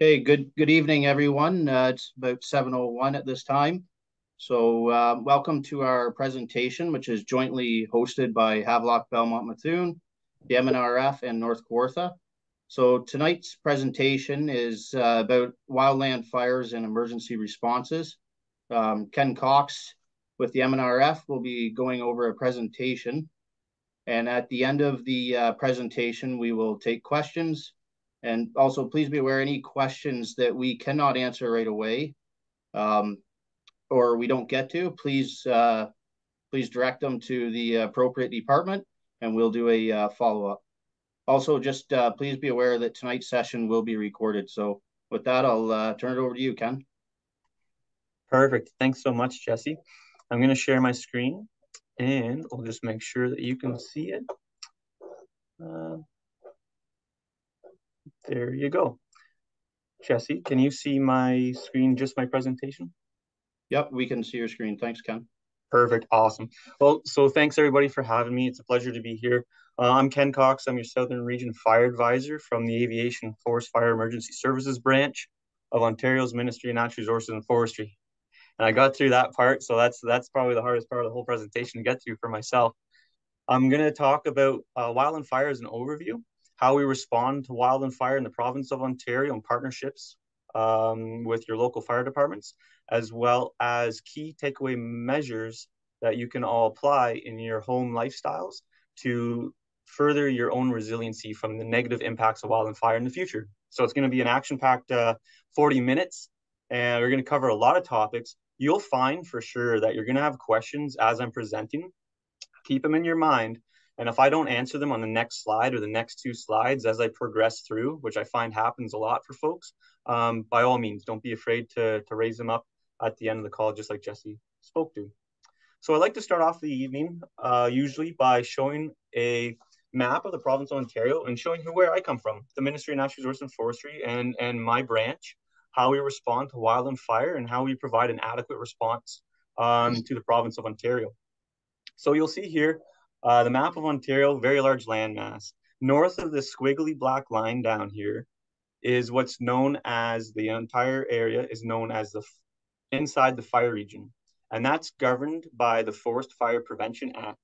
Okay, good evening, everyone. It's about 7:01 at this time. So welcome to our presentation, which is jointly hosted by Havelock Belmont Methuen, the MNRF, and North Kawartha. So tonight's presentation is about wildland fires and emergency responses. Ken Cox with the MNRF will be going over a presentation. And at the end of the presentation, we will take questions. And also, please be aware any questions that we cannot answer right away um, or we don't get to, please direct them to the appropriate department and we'll do a follow-up. Also, just please be aware that tonight's session will be recorded. So with that, I'll turn it over to you, Ken. Perfect. Thanks so much, Jesse. I'm going to share my screen and I'll just make sure that you can see it. There you go. Jesse, can you see my screen, just my presentation? Yep, we can see your screen. Thanks, Ken. Perfect. Awesome. Well, so thanks everybody for having me. It's a pleasure to be here. I'm Ken Cox. I'm your Southern Region Fire Advisor from the Aviation Forest Fire Emergency Services Branch of Ontario's Ministry of Natural Resources and Forestry. And I got through that part, so that's probably the hardest part of the whole presentation to get through for myself. I'm going to talk about wildland fire as an overview, how we respond to wildland fire in the province of Ontario and partnerships with your local fire departments, as well as key takeaway measures that you can all apply in your home lifestyles to further your own resiliency from the negative impacts of wildland fire in the future. So it's going to be an action-packed 40 minutes, and we're going to cover a lot of topics. You'll find for sure that you're going to have questions as I'm presenting. Keep them in your mind. And if I don't answer them on the next slide or the next two slides as I progress through, which I find happens a lot for folks, by all means, don't be afraid to raise them up at the end of the call, just like Jesse spoke to. So I'd like to start off the evening usually by showing a map of the province of Ontario and showing where I come from, the Ministry of Natural Resources and Forestry and my branch, how we respond to wildland fire and how we provide an adequate response to the province of Ontario. So you'll see here the map of Ontario, very large landmass. North of the squiggly black line down here is what's known as the entire area is known as the inside the fire region. And that's governed by the Forest Fire Prevention Act.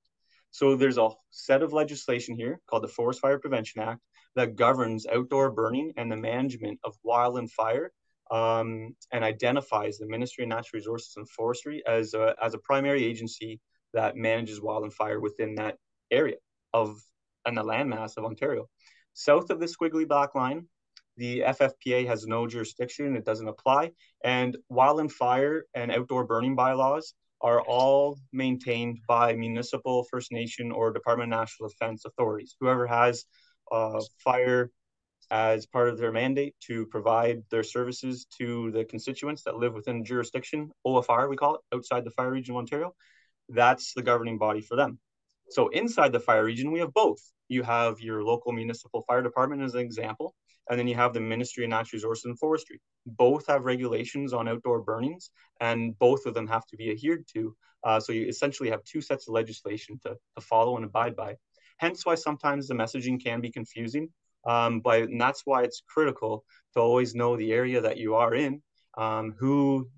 So there's a set of legislation here called the Forest Fire Prevention Act that governs outdoor burning and the management of wildland fire and identifies the Ministry of Natural Resources and Forestry as a primary agency that manages wildland fire within that area and the landmass of Ontario. South of the squiggly black line, the FFPA has no jurisdiction, it doesn't apply, and wildland fire and outdoor burning bylaws are all maintained by municipal, First Nation, or Department of National Defence authorities. Whoever has fire as part of their mandate to provide their services to the constituents that live within jurisdiction, OFR we call it, outside the fire region of Ontario, that's the governing body for them. So inside the fire region, we have both. You have your local municipal fire department as an example, and then you have the Ministry of Natural Resources and Forestry. Both have regulations on outdoor burnings, and both of them have to be adhered to. So you essentially have two sets of legislation to follow and abide by. Hence why sometimes the messaging can be confusing, and that's why it's critical to always know the area that you are in, who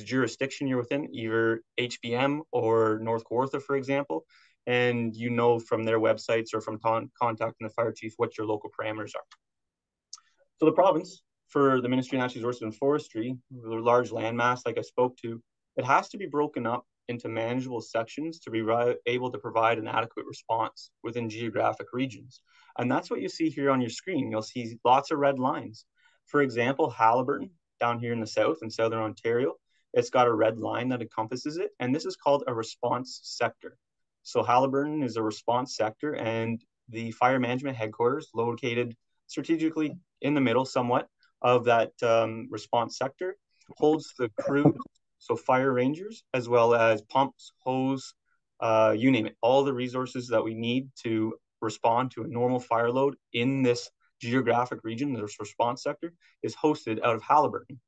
jurisdiction you're within, either HBM or North Kawartha, for example, and you know from their websites or from contacting the fire chief what your local parameters are. So the province, for the Ministry of Natural Resources and Forestry, the large landmass like I spoke to, it has to be broken up into manageable sections to be able to provide an adequate response within geographic regions. And that's what you see here on your screen. You'll see lots of red lines. For example, Haliburton, down here in the south in southern Ontario, it's got a red line that encompasses it, and this is called a response sector. So Haliburton is a response sector, and the fire management headquarters, located strategically in the middle somewhat of that response sector, holds the crews, so fire rangers, as well as pumps, hose, you name it, all the resources that we need to respond to a normal fire load in this geographic region, this response sector, is hosted out of Haliburton.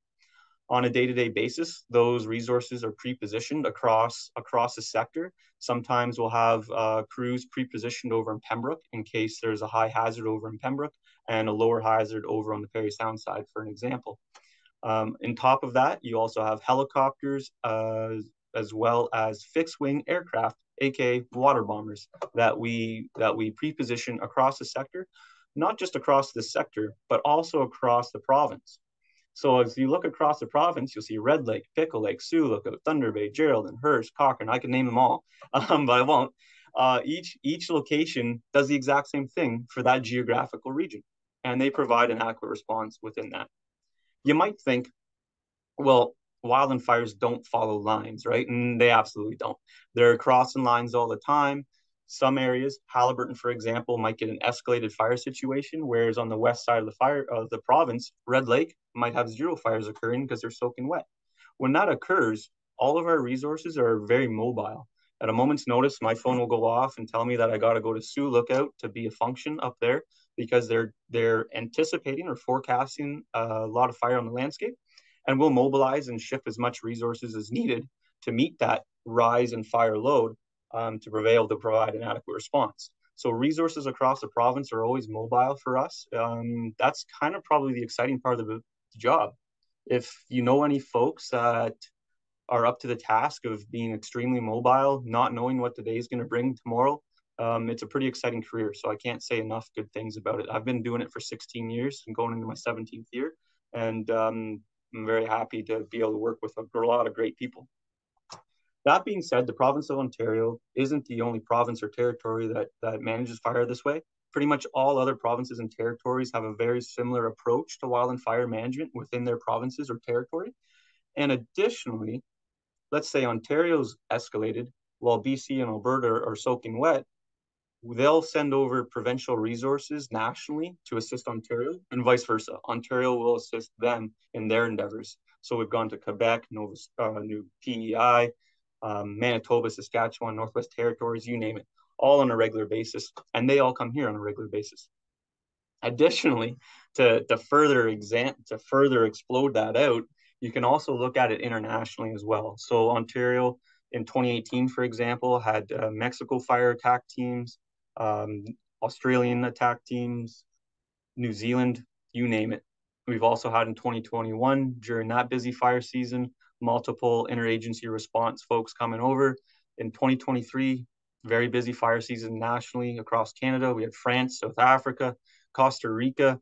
On a day-to-day basis, those resources are pre-positioned across a sector. Sometimes we'll have crews pre-positioned over in Pembroke in case there's a high hazard over in Pembroke and a lower hazard over on the Parry Sound side, for an example. On top of that, you also have helicopters as well as fixed-wing aircraft, aka water bombers, that we pre-position across the sector, not just across the sector, but also across the province. So as you look across the province, you'll see Red Lake, Pickle Lake, Sioux Lookout, Thunder Bay, Geraldton, Hearst, Cochrane. I can name them all, but I won't. Each location does the exact same thing for that geographical region, and they provide an adequate response within that. You might think, well, wildland fires don't follow lines, right? And they absolutely don't. They're crossing lines all the time. Some areas, Haliburton, for example, might get an escalated fire situation, whereas on the west side of the province, Red Lake might have 0 fires occurring because they're soaking wet. When that occurs, all of our resources are very mobile. At a moment's notice, my phone will go off and tell me that I got to go to Sioux Lookout to be a function up there because they're anticipating or forecasting a lot of fire on the landscape, and we'll mobilize and shift as much resources as needed to meet that rise in fire load to provide an adequate response. So resources across the province are always mobile for us. That's kind of probably the exciting part of the job. If you know any folks that are up to the task of being extremely mobile, not knowing what the day is going to bring tomorrow, it's a pretty exciting career. So I can't say enough good things about it. I've been doing it for 16 years and going into my 17th year. And I'm very happy to be able to work with a lot of great people. That being said, the province of Ontario isn't the only province or territory that manages fire this way. Pretty much all other provinces and territories have a very similar approach to wildland fire management within their provinces or territory. And additionally, let's say Ontario's escalated while BC and Alberta are soaking wet, they'll send over provincial resources nationally to assist Ontario and vice versa. Ontario will assist them in their endeavors. So we've gone to Quebec, New PEI, Manitoba, Saskatchewan, Northwest Territories, you name it, all on a regular basis. And they all come here on a regular basis. Additionally, to further explode that out, you can also look at it internationally as well. So Ontario in 2018, for example, had Mexico fire attack teams, Australian attack teams, New Zealand, you name it. We've also had in 2021, during that busy fire season, multiple interagency response folks coming over. In 2023, very busy fire season nationally across Canada. We had France, South Africa, Costa Rica,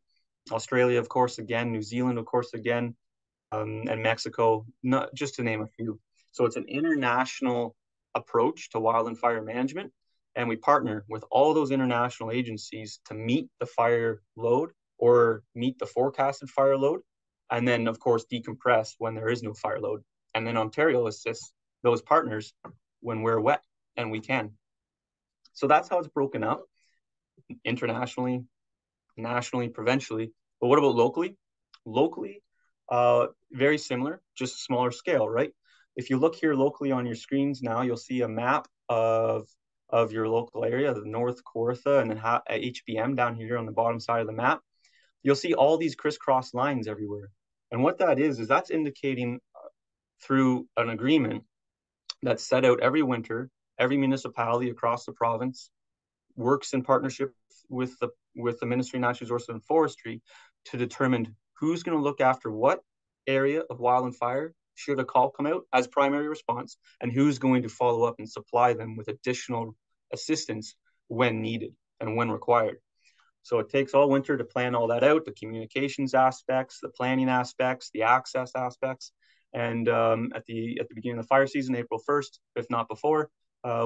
Australia, of course, again, New Zealand, of course, again, and Mexico, not just to name a few. So it's an international approach to wildland fire management, and we partner with all those international agencies to meet the fire load or meet the forecasted fire load, and then, of course, decompress when there is no fire load. And then Ontario assists those partners when we're wet, and we can. So that's how it's broken up internationally, nationally, provincially. But what about locally? Locally, very similar, just smaller scale, right? If you look here locally on your screens now, you'll see a map of your local area, the North Kawartha and then HBM down here on the bottom side of the map. You'll see all these crisscross lines everywhere. And what that is that's indicating through an agreement that's set out every winter, every municipality across the province works in partnership with the Ministry of Natural Resources and Forestry to determine who's going to look after what area of wildland fire should a call come out as primary response, and who's going to follow up and supply them with additional assistance when needed and when required. So it takes all winter to plan all that out, the communications aspects, the planning aspects, the access aspects. And at the beginning of the fire season, April 1st, if not before,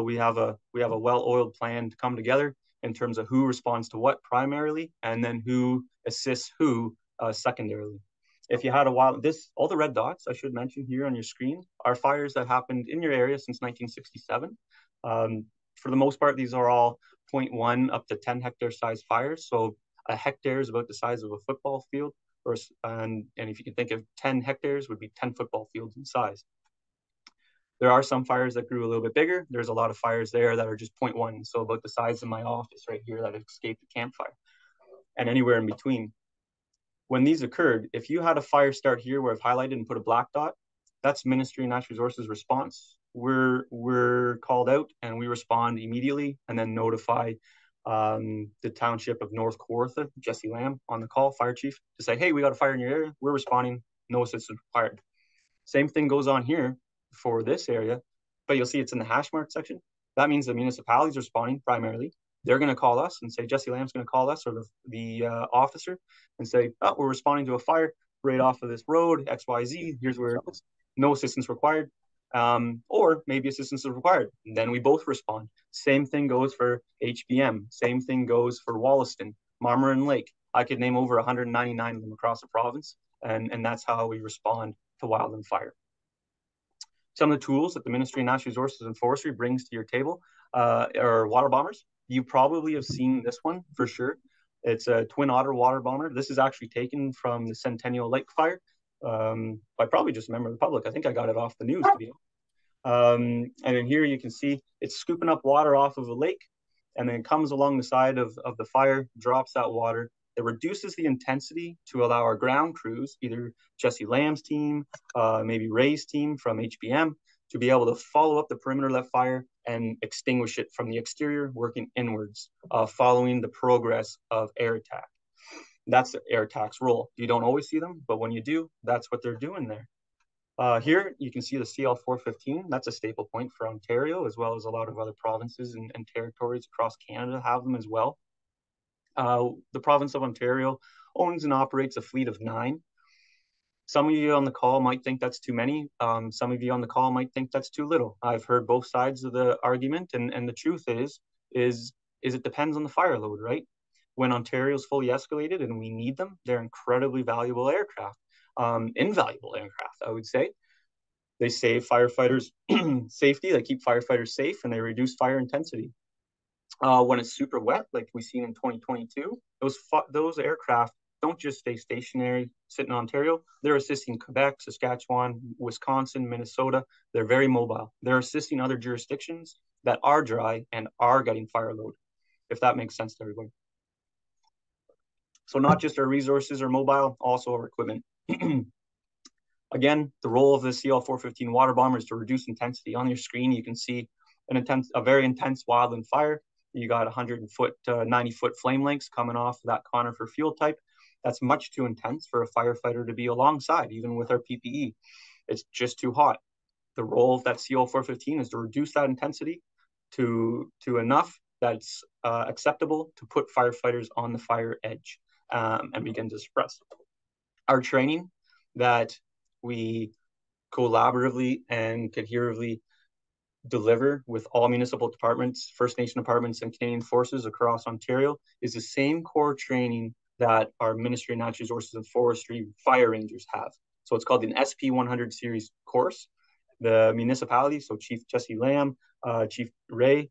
we have a well-oiled plan to come together in terms of who responds to what primarily, and then who assists who secondarily. If you had all the red dots I should mention here on your screen are fires that happened in your area since 1967. For the most part, these are all 0.1 up to 10 hectare size fires. So a hectare is about the size of a football field, and if you can think of 10 hectares would be 10 football fields in size. There are some fires that grew a little bit bigger. There's a lot of fires there that are just 0.1, so about the size of my office right here that escaped a campfire, and anywhere in between. When these occurred, if you had a fire start here where I've highlighted and put a black dot, that's Ministry of Natural Resources response. We're called out and we respond immediately and then notify the Township of North Kawartha, Jesse Lamb, on the call, fire chief, to say, hey, we got a fire in your area. We're responding. No assistance required. Same thing goes on here for this area, but you'll see it's in the hash mark section. That means the municipalities are responding primarily. They're going to call us and say, Jesse Lamb's going to call us, or the officer, and say, oh, we're responding to a fire right off of this road, XYZ. Here's where it is. No assistance required. Or maybe assistance is required. Then we both respond. Same thing goes for HBM. Same thing goes for Wollaston, Marmarin Lake. I could name over 199 of them across the province, and that's how we respond to wildland fire. Some of the tools that the Ministry of Natural Resources and Forestry brings to your table are water bombers. You probably have seen this one for sure. It's a twin otter water bomber. This is actually taken from the Centennial Lake fire. I probably just remember the public. I think I got it off the news, to be honest. And in here you can see it's scooping up water off of a lake, and then it comes along the side of the fire, drops that water. It reduces the intensity to allow our ground crews, either Jesse Lamb's team, maybe Ray's team from HBM, to be able to follow up the perimeter of that fire and extinguish it from the exterior, working inwards, following the progress of air attack. That's the air attack's role. You don't always see them, but when you do, that's what they're doing there. Here, you can see the CL415. That's a staple point for Ontario, as well as a lot of other provinces and territories across Canada have them as well. The province of Ontario owns and operates a fleet of 9. Some of you on the call might think that's too many. Some of you on the call might think that's too little. I've heard both sides of the argument, and the truth is it depends on the fire load, right? When Ontario's fully escalated and we need them, they're incredibly valuable aircraft, invaluable aircraft, I would say. They save firefighters' safety, they keep firefighters safe, and they reduce fire intensity. When it's super wet, like we've seen in 2022, those aircraft don't just stay stationary, sit in Ontario. They're assisting Quebec, Saskatchewan, Wisconsin, Minnesota. They're very mobile. They're assisting other jurisdictions that are dry and are getting fire load, if that makes sense to everybody. So not just our resources are mobile, also our equipment. Again, the role of the CL415 water bomber is to reduce intensity. On your screen, you can see a very intense wildland fire. You got 100-foot, 90-foot flame lengths coming off that conifer fuel type. That's much too intense for a firefighter to be alongside, even with our PPE. It's just too hot. The role of that CL415 is to reduce that intensity to enough that's acceptable to put firefighters on the fire edge and begin to suppress. Our training that we collaboratively and cohesively deliver with all municipal departments, First Nation departments, and Canadian forces across Ontario is the same core training that our Ministry of Natural Resources and Forestry fire rangers have. So it's called an SP100 series course. The municipality, so Chief Jesse Lamb, Chief Ray,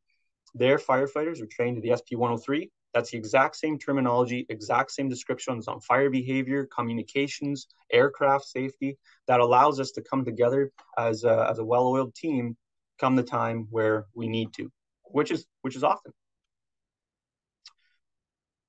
their firefighters are trained to the SP103. That's the exact same terminology, exact same descriptions on fire behavior, communications, aircraft safety, that allows us to come together as a well-oiled team come the time where we need to, which is often.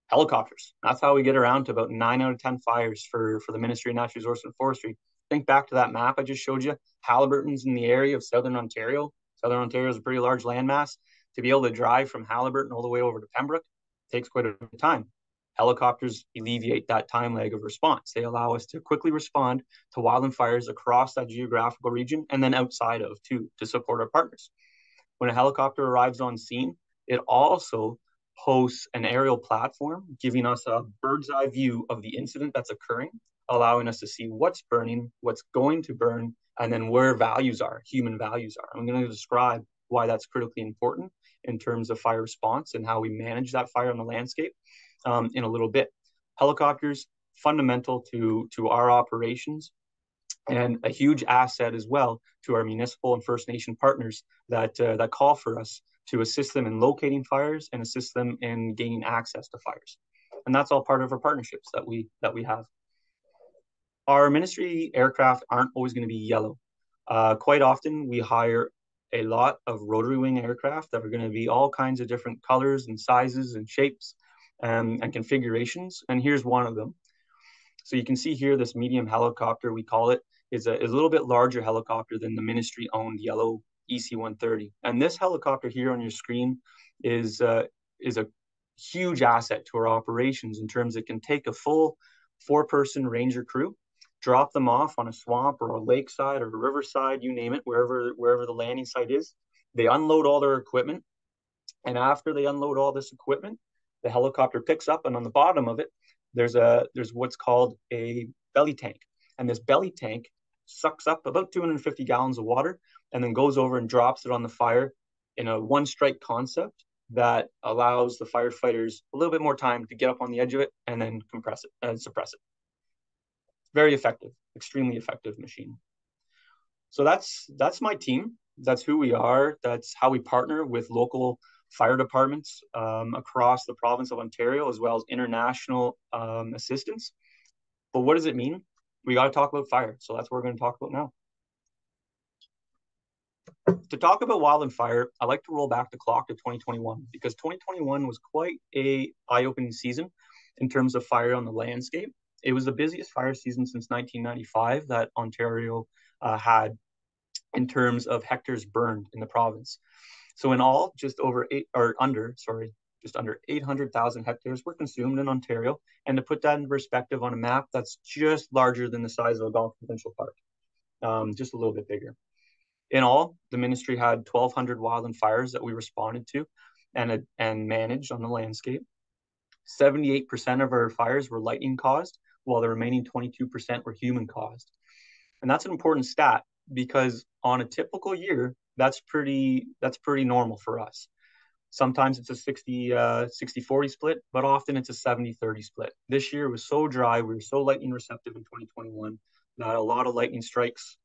Helicopters. That's how we get around to about 9 out of 10 fires for the Ministry of Natural Resources and Forestry. Think back to that map I just showed you. Haliburton's in the area of Southern Ontario. Southern Ontario is a pretty large landmass. To be able to drive from Haliburton all the way over to Pembroke takes quite a bit of time. Helicopters alleviate that time lag of response. They allow us to quickly respond to wildland fires across that geographical region and then outside of too, to support our partners. When a helicopter arrives on scene, it also hosts an aerial platform, giving us a bird's eye view of the incident that's occurring, allowing us to see what's burning, what's going to burn, and then where values are, human values are. I'm going to describe why that's critically important in terms of fire response and how we manage that fire on the landscape in a little bit. Helicopters, fundamental to our operations, and a huge asset as well to our municipal and First Nation partners that call for us to assist them in locating fires and assist them in gaining access to fires. And that's all part of our partnerships that we have. Our ministry aircraft aren't always going to be yellow. Quite often we hire a lot of rotary wing aircraft that are going to be all kinds of different colors and sizes and shapes and configurations. And here's one of them. So you can see here this medium helicopter, we call it, is a little bit larger helicopter than the ministry-owned yellow EC-130. And this helicopter here on your screen is a huge asset to our operations in terms it can take a full 4-person ranger crew, drop them off on a swamp or a lakeside or a riverside, you name it, wherever the landing site is. They unload all their equipment. And after they unload all this equipment, the helicopter picks up, and on the bottom of it, there's what's called a belly tank. And this belly tank sucks up about 250 gallons of water and then goes over and drops it on the fire in a one-strike concept that allows the firefighters a little bit more time to get up on the edge of it and then compress it and suppress it. Very effective, extremely effective machine. So that's my team. That's who we are. That's how we partner with local fire departments across the province of Ontario, as well as international assistance. But what does it mean? We got to talk about fire. So that's what we're going to talk about now. To talk about wildland fire, I like to roll back the clock to 2021 because 2021 was quite a eye-opening season in terms of fire on the landscape. It was the busiest fire season since 1995 that Ontario had in terms of hectares burned in the province. So in all, just under 800,000 hectares were consumed in Ontario. And to put that in perspective on a map, that's just larger than the size of a Banff Provincial Park, just a little bit bigger. In all, the ministry had 1,200 wildland fires that we responded to and managed on the landscape. 78% of our fires were lightning caused, while the remaining 22% were human caused. And that's an important stat because on a typical year, that's pretty normal for us. Sometimes it's a 60-40 split, but often it's a 70-30 split. This year was so dry, we were so lightning receptive in 2021 that a lot of lightning strikes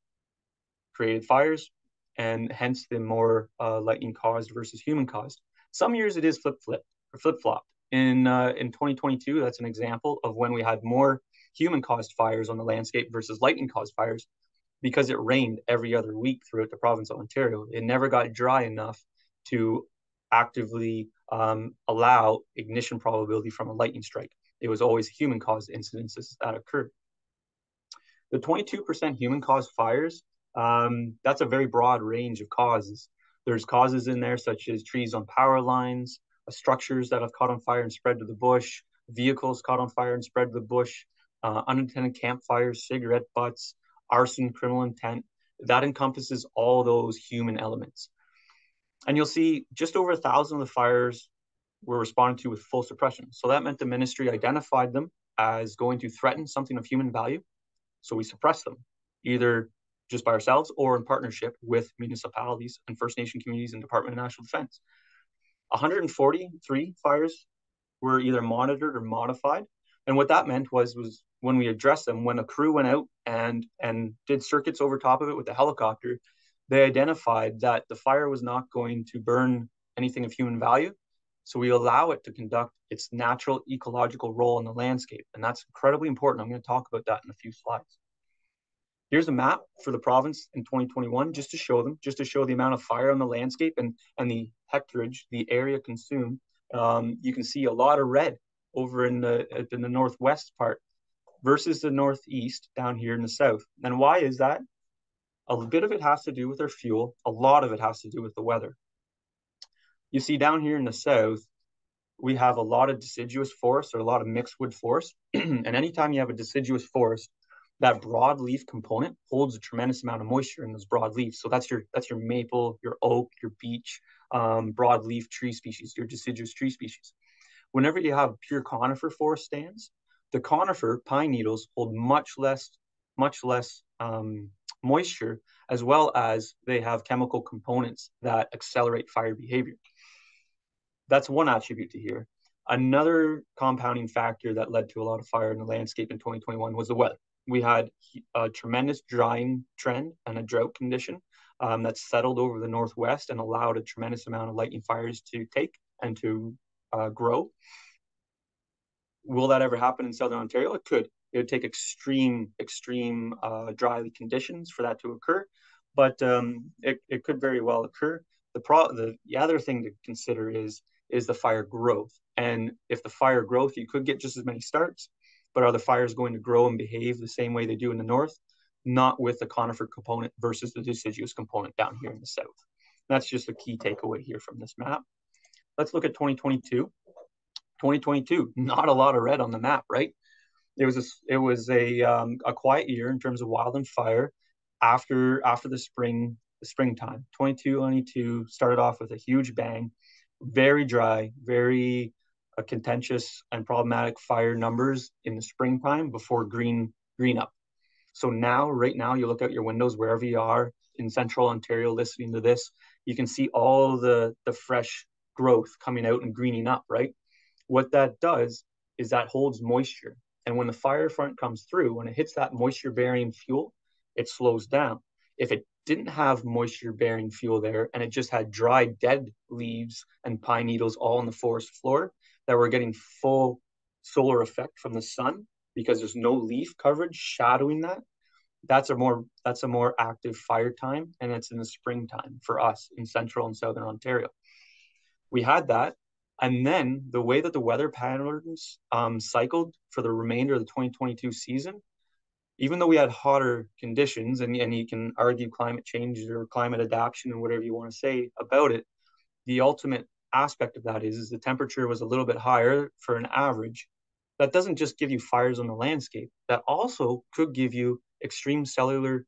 created fires, and hence the more lightning caused versus human caused. Some years it is flip-flopped. In 2022, that's an example of when we had more human caused fires on the landscape versus lightning caused fires because it rained every other week throughout the province of Ontario. It never got dry enough to actively allow ignition probability from a lightning strike. It was always human caused incidences that occurred. The 22% human caused fires, that's a very broad range of causes. There's causes in there such as trees on power lines, structures that have caught on fire and spread to the bush, vehicles caught on fire and spread to the bush, unattended campfires, cigarette butts, arson, criminal intent. That encompasses all those human elements. And you'll see just over 1,000 of the fires were responded to with full suppression. So that meant the ministry identified them as going to threaten something of human value. So we suppressed them, either just by ourselves or in partnership with municipalities and First Nation communities and Department of National Defense. 143 fires were either monitored or modified. And what that meant was when we addressed them, when a crew went out and did circuits over top of it with a helicopter, they identified that the fire was not going to burn anything of human value. So we allow it to conduct its natural ecological role in the landscape. And that's incredibly important. I'm going to talk about that in a few slides. Here's a map for the province in 2021, just to show the amount of fire on the landscape and the hectarage, the area consumed. You can see a lot of red over in the northwest part versus the northeast down here in the south. And why is that? A bit of it has to do with our fuel. A lot of it has to do with the weather. You see down here in the south, we have a lot of deciduous forest or a lot of mixed wood forest. And anytime you have a deciduous forest, that broadleaf component holds a tremendous amount of moisture in those broadleaves. So that's your maple, your oak, your beech, broadleaf tree species, your deciduous tree species. Whenever you have pure conifer forest stands, the conifer pine needles hold much less moisture, as well as they have chemical components that accelerate fire behavior. That's one attribute to here. Another compounding factor that led to a lot of fire in the landscape in 2021 was the weather. We had a tremendous drying trend and a drought condition that settled over the northwest and allowed a tremendous amount of lightning fires to take and to grow. Will that ever happen in Southern Ontario? It could. It would take extreme dry conditions for that to occur, but it could very well occur. The other thing to consider is the fire growth. And if the fire growth, you could get just as many starts, but are the fires going to grow and behave the same way they do in the north? Not with the conifer component versus the deciduous component down here in the south. That's just a key takeaway here from this map. Let's look at 2022. 2022, not a lot of red on the map, right? It was a quiet year in terms of wildland fire after the springtime. 2022 started off with a huge bang, very dry, very contentious and problematic fire numbers in the springtime before green up. So now, right now, you look out your windows wherever you are in central Ontario listening to this, you can see all the fresh growth coming out and greening up, right? What that does is that holds moisture. And when the fire front comes through, when it hits that moisture-bearing fuel, it slows down. If it didn't have moisture-bearing fuel there and it just had dry, dead leaves and pine needles all on the forest floor that were getting full solar effect from the sun because there's no leaf coverage shadowing that, that's a more active fire time, and it's in the springtime for us in central and southern Ontario. We had that, and then the way that the weather patterns cycled for the remainder of the 2022 season, even though we had hotter conditions, and you can argue climate change or climate adaptation and whatever you want to say about it, the ultimate aspect of that is the temperature was a little bit higher for an average. That doesn't just give you fires on the landscape, that also could give you extreme cellular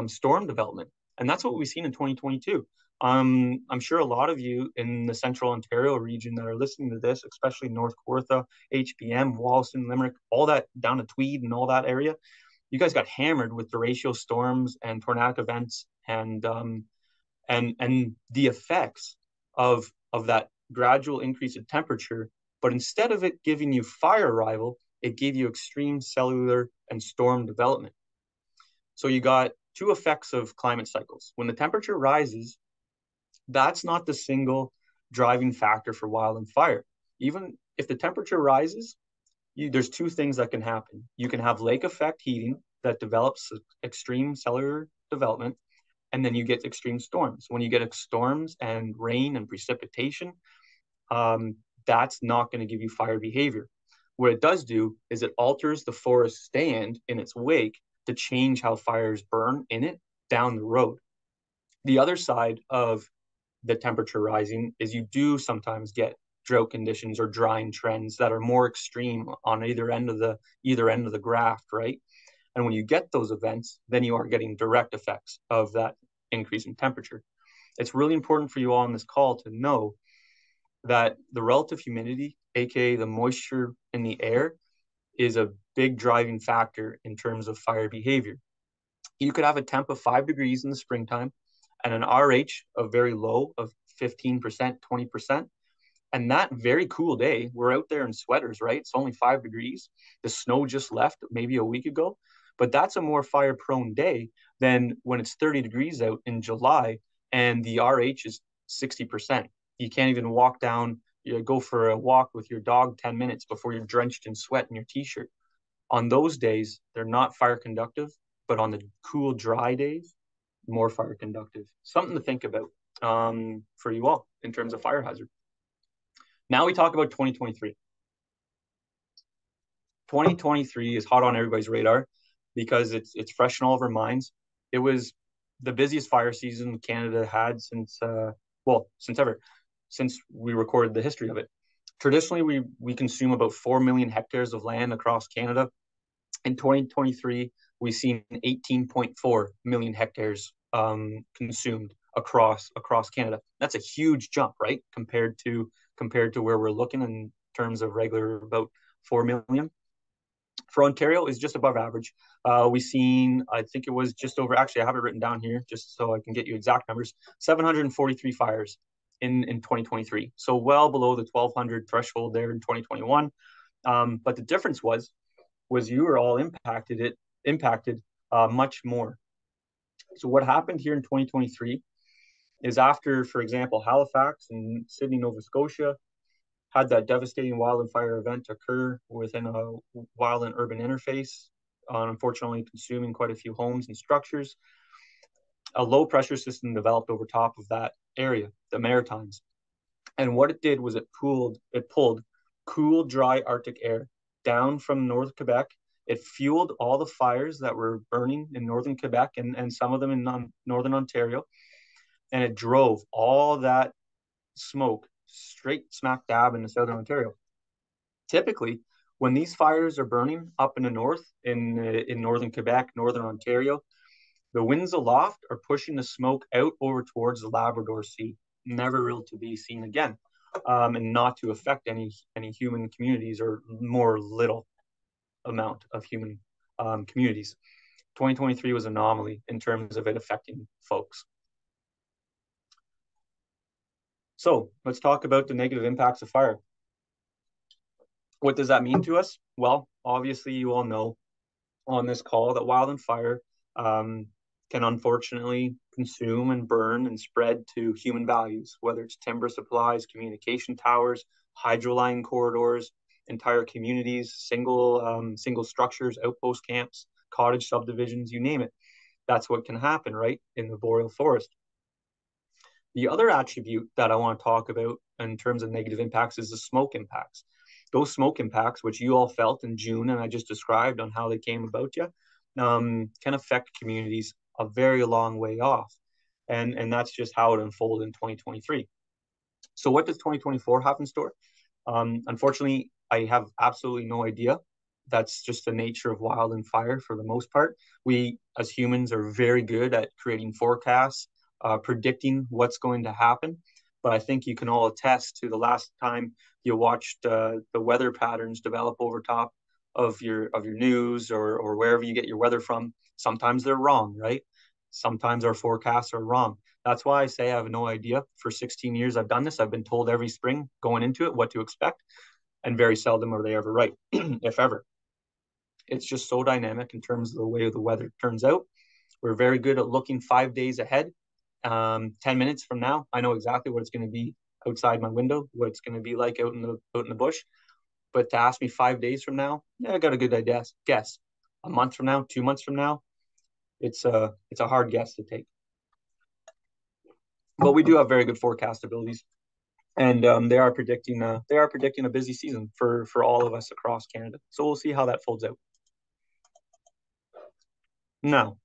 storm development. And that's what we've seen in 2022. I'm sure a lot of you in the central Ontario region that are listening to this, especially North Kawartha, HBM, Wollaston, Limerick, all that down to Tweed and all that area, you guys got hammered with derecho storms and tornadic events and the effects of that gradual increase in temperature. But instead of it giving you fire arrival, it gave you extreme cellular and storm development. So you got two effects of climate cycles. When the temperature rises, that's not the single driving factor for wildland fire. Even if the temperature rises, there's two things that can happen. You can have lake effect heating that develops extreme cellular development, and then you get extreme storms. When you get storms and rain and precipitation, that's not going to give you fire behavior. What it does do is it alters the forest stand in its wake to change how fires burn in it down the road. The other side of the temperature rising is you do sometimes get drought conditions or drying trends that are more extreme on either end of the graph, right? And when you get those events, then you are getting direct effects of that increase in temperature. It's really important for you all on this call to know that the relative humidity, aka the moisture in the air, is a big driving factor in terms of fire behavior. You could have a temp of 5 degrees in the springtime and an RH of very low of 15%, 20%. And that very cool day, we're out there in sweaters, right? It's only 5 degrees. The snow just left maybe a week ago, but that's a more fire prone day than when it's 30 degrees out in July and the RH is 60%. You can't even walk down, go for a walk with your dog 10 minutes before you're drenched in sweat in your t-shirt. On those days, they're not fire conductive, but on the cool, dry days, more fire conductive. Something to think about for you all in terms of fire hazard. Now we talk about 2023. 2023 is hot on everybody's radar because it's fresh in all of our minds. It was the busiest fire season Canada had since ever, since we recorded the history of it. Traditionally, we consume about 4 million hectares of land across Canada. In 2023, we've seen 18.4 million hectares consumed across Canada. That's a huge jump, right? Compared to where we're looking in terms of regular about 4 million. For Ontario, is just above average. We've seen, I think it was just over, actually I have it written down here just so I can get you exact numbers, 743 fires in 2023. So well below the 1,200 threshold there in 2021. But the difference was you were all impacted much more. So what happened here in 2023 is after, for example, Halifax and Sydney, Nova Scotia had that devastating wildland fire event occur within a wildland urban interface, unfortunately consuming quite a few homes and structures. A low pressure system developed over top of that area, the Maritimes. And what it did was it pulled cool, dry Arctic air down from northern Quebec. It fueled all the fires that were burning in northern Quebec and some of them in northern Ontario. And it drove all that smoke straight smack dab into southern Ontario. Typically, when these fires are burning up in the north, in northern Quebec, northern Ontario, the winds aloft are pushing the smoke out over towards the Labrador Sea, never really to be seen again, and not to affect any human communities or more little amount of human communities. 2023 was an anomaly in terms of it affecting folks. So let's talk about the negative impacts of fire. What does that mean to us? Well, obviously you all know on this call that wildland fire can unfortunately consume and burn and spread to human values, whether it's timber supplies, communication towers, hydroline corridors, entire communities, single structures, outpost camps, cottage subdivisions, you name it. That's what can happen, right, in the boreal forest. The other attribute that I want to talk about in terms of negative impacts is the smoke impacts. Those smoke impacts, which you all felt in June, and I just described on how they came about you, can affect communities a very long way off. And that's just how it unfolded in 2023. So what does 2024 have in store? Unfortunately, I have absolutely no idea. That's just the nature of wildland fire for the most part. We, as humans, are very good at creating forecasts, predicting what's going to happen. But I think you can all attest to the last time you watched the weather patterns develop over top of your news or wherever you get your weather from. Sometimes they're wrong, right? Sometimes our forecasts are wrong. That's why I say I have no idea. For 16 years I've done this. I've been told every spring going into it what to expect, and very seldom are they ever right, if ever. It's just so dynamic in terms of the way the weather turns out. We're very good at looking 5 days ahead. 10 minutes from now, I know exactly what it's going to be outside my window, what it's going to be like out in the bush. But to ask me 5 days from now, yeah, I got a good idea. Guess. A month from now, 2 months from now, it's a hard guess to take. But we do have very good forecast abilities, and they are predicting a busy season for all of us across Canada. So we'll see how that folds out. Now,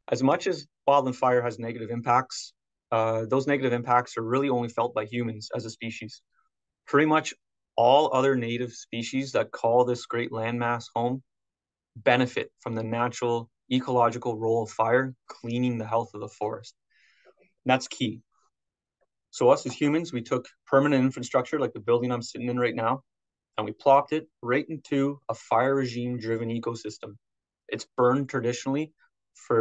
as much as wildland fire has negative impacts, those negative impacts are really only felt by humans as a species. Pretty much all other native species that call this great landmass home benefit from the natural ecological role of fire, cleaning the health of the forest. And that's key. So us as humans, we took permanent infrastructure like the building I'm sitting in right now, and we plopped it right into a fire regime-driven ecosystem. It's burned traditionally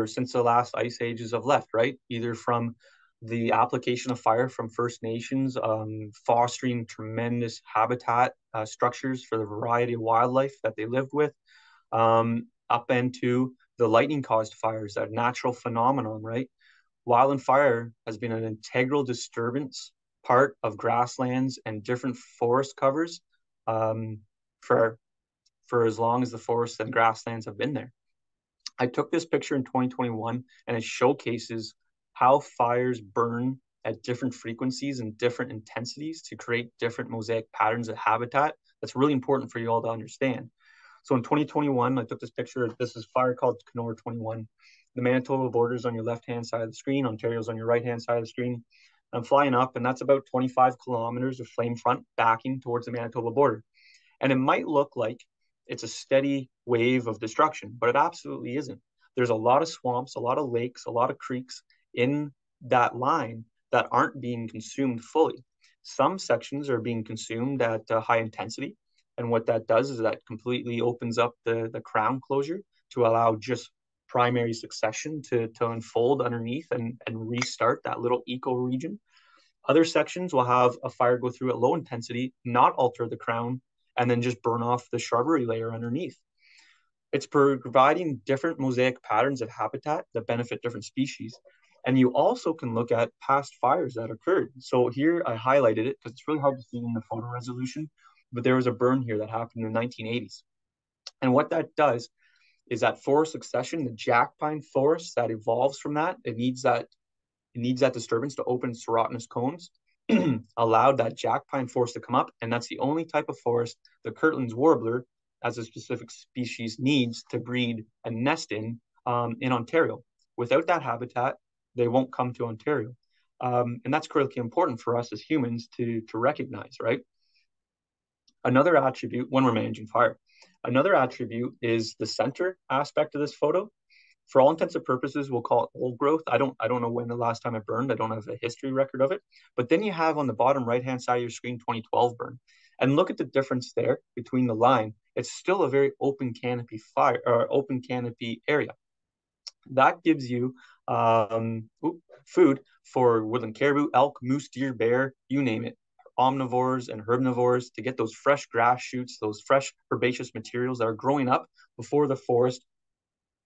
since the last ice ages have left, right? Either from the application of fire from First Nations, fostering tremendous habitat structures for the variety of wildlife that they lived with, up into the lightning-caused fires, that natural phenomenon, right? Wildland fire has been an integral disturbance part of grasslands and different forest covers for as long as the forests and grasslands have been there. I took this picture in 2021, and it showcases how fires burn at different frequencies and different intensities to create different mosaic patterns of habitat. That's really important for you all to understand. So in 2021, I took this picture. This is fire called Kenora 21. The Manitoba border is on your left-hand side of the screen. Ontario's on your right-hand side of the screen. I'm flying up, and that's about 25 kilometers of flame front backing towards the Manitoba border. And it might look like it's a steady wave of destruction, but it absolutely isn't. There's a lot of swamps, a lot of lakes, a lot of creeks in that line that aren't being consumed fully. Some sections are being consumed at high intensity. And what that does is that completely opens up the crown closure to allow just primary succession to unfold underneath and restart that little ecoregion. Other sections will have a fire go through at low intensity, not alter the crown, and then just burn off the shrubbery layer underneath. It's providing different mosaic patterns of habitat that benefit different species. And you also can look at past fires that occurred. So here I highlighted it because it's really hard to see in the photo resolution, but there was a burn here that happened in the 1980s. And what that does is that forest succession, the jack pine forest that evolves from that, it needs that disturbance to open serotinous cones, allowed that jack pine forest to come up. And that's the only type of forest, the Kirtland's warbler, as a specific species needs to breed and nest in Ontario. Without that habitat, they won't come to Ontario. And that's critically important for us as humans to recognize, right? Another attribute when we're managing fire, another attribute is the center aspect of this photo. For all intents and purposes, we'll call it old growth. I don't know when the last time it burned. I don't have a history record of it. But then you have on the bottom right-hand side of your screen 2012 burn. And look at the difference there between the line. It's still a very open canopy fire or open canopy area. That gives you food for woodland caribou, elk, moose, deer, bear, you name it, omnivores and herbivores, to get those fresh grass shoots, those fresh herbaceous materials that are growing up before the forest